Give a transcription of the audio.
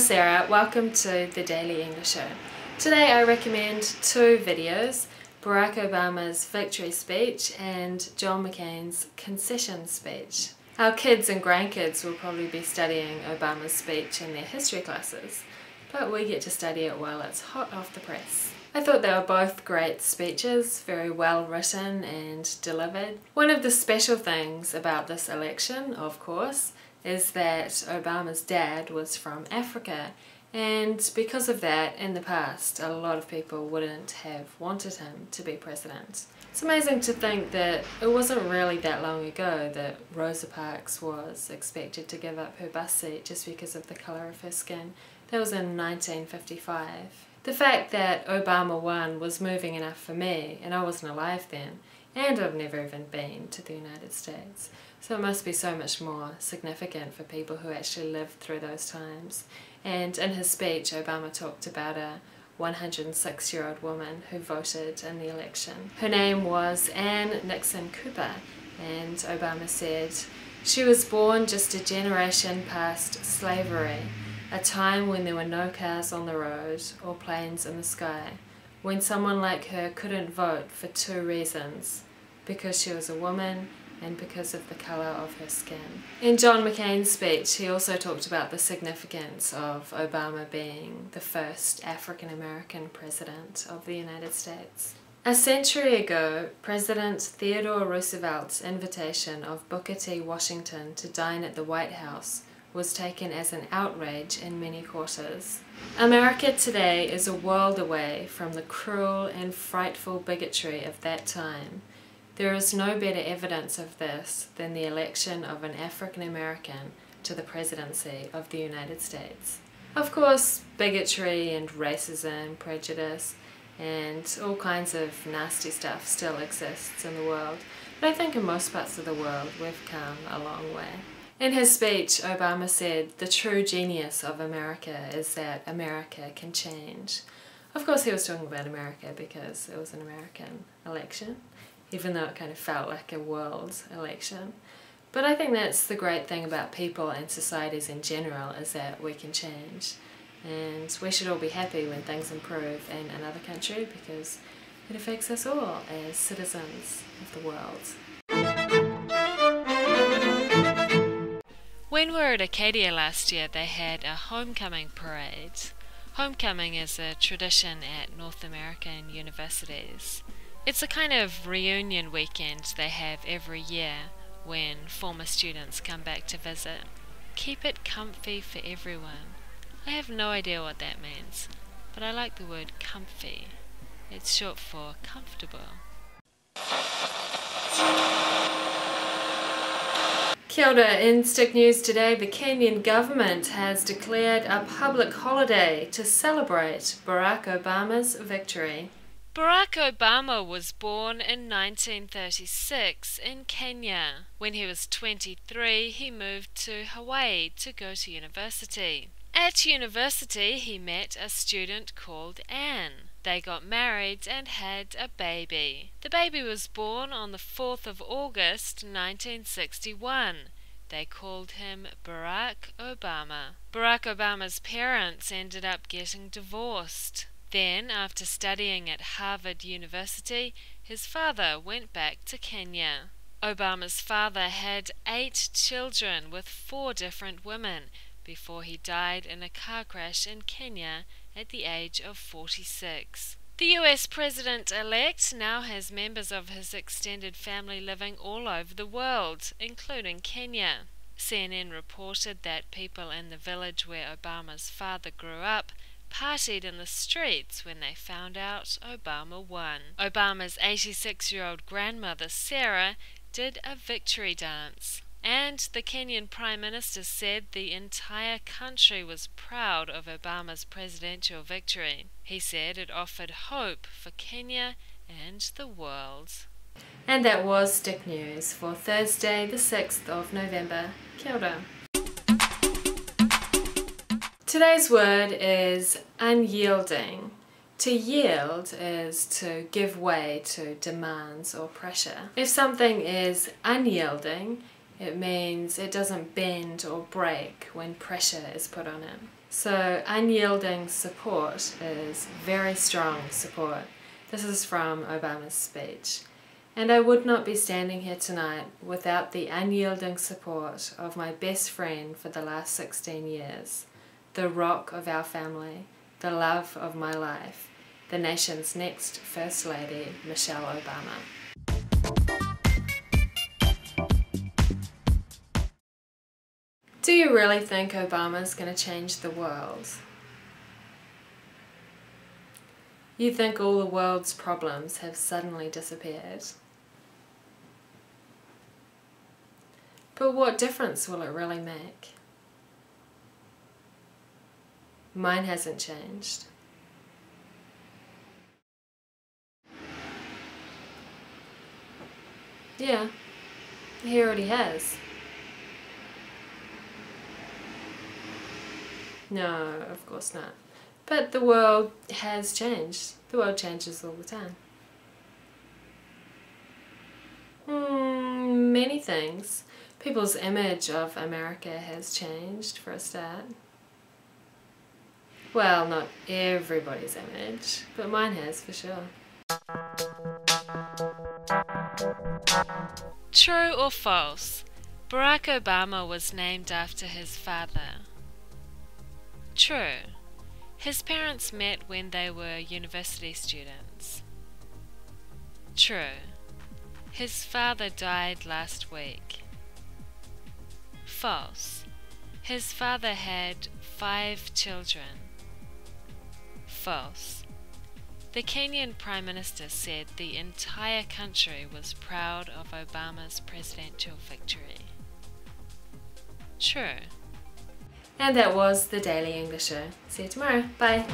Sarah, welcome to the Daily English Show. Today I recommend two videos, Barack Obama's victory speech and John McCain's concession speech. Our kids and grandkids will probably be studying Obama's speech in their history classes, but we get to study it while it's hot off the press. I thought they were both great speeches, very well written and delivered. One of the special things about this election, of course, is that Obama's dad was from Africa, and because of that, in the past, a lot of people wouldn't have wanted him to be president. It's amazing to think that it wasn't really that long ago that Rosa Parks was expected to give up her bus seat just because of the colour of her skin. That was in 1955. The fact that Obama won was moving enough for me, and I wasn't alive then, and I've never even been to the United States. So it must be so much more significant for people who actually lived through those times. And in his speech, Obama talked about a 106-year-old woman who voted in the election. Her name was Nixon Cooper, and Obama said, "She was born just a generation past slavery, a time when there were no cars on the road or planes in the sky, when someone like her couldn't vote for two reasons, because she was a woman and because of the colour of her skin." In John McCain's speech, he also talked about the significance of Obama being the first African American president of the United States. A century ago, President Theodore Roosevelt's invitation of Booker T. Washington to dine at the White House was taken as an outrage in many quarters. America today is a world away from the cruel and frightful bigotry of that time. There is no better evidence of this than the election of an African American to the presidency of the United States. Of course, bigotry and racism, prejudice, and all kinds of nasty stuff still exists in the world, but I think in most parts of the world we've come a long way. In his speech, Obama said the true genius of America is that America can change. Of course he was talking about America because it was an American election, even though it kind of felt like a world election. But I think that's the great thing about people and societies in general, is that we can change. And we should all be happy when things improve in another country because it affects us all as citizens of the world. When we were at Acadia last year, they had a homecoming parade. Homecoming is a tradition at North American universities. It's a kind of reunion weekend they have every year when former students come back to visit. Keep it comfy for everyone. I have no idea what that means, but I like the word comfy. It's short for comfortable. Kia ora. In Stick News today, the Kenyan government has declared a public holiday to celebrate Barack Obama's victory. Barack Obama was born in 1936 in Kenya. When he was 23, he moved to Hawaii to go to university. At university, he met a student called Anne. They got married and had a baby. The baby was born on the 4th of August 1961. They called him Barack Obama. Barack Obama's parents ended up getting divorced. Then, after studying at Harvard University, his father went back to Kenya. Obama's father had 8 children with 4 different women before he died in a car crash in Kenya at the age of 46. The US president-elect now has members of his extended family living all over the world, including Kenya. CNN reported that people in the village where Obama's father grew up partied in the streets when they found out Obama won. Obama's 86-year-old grandmother Sarah did a victory dance. And the Kenyan Prime Minister said the entire country was proud of Obama's presidential victory. He said it offered hope for Kenya and the world. And that was Stick News for Thursday the 6th of November. Kia ora. Today's word is unyielding. To yield is to give way to demands or pressure. If something is unyielding, it means it doesn't bend or break when pressure is put on it. So unyielding support is very strong support. This is from Obama's speech. And I would not be standing here tonight without the unyielding support of my best friend for the last 16 years, the rock of our family, the love of my life, the nation's next First Lady, Michelle Obama. Do you really think Obama's going to change the world? You think all the world's problems have suddenly disappeared? But what difference will it really make? Mine hasn't changed. Yeah, he already has. No, of course not. But the world has changed. The world changes all the time. Many things. People's image of America has changed, for a start. Well, not everybody's image, but mine has for sure. True or false? Barack Obama was named after his father. True. His parents met when they were university students. True. His father died last week. False. His father had 5 children. False. The Kenyan Prime Minister said the entire country was proud of Obama's presidential victory. True. And that was the Daily English Show. See you tomorrow. Bye.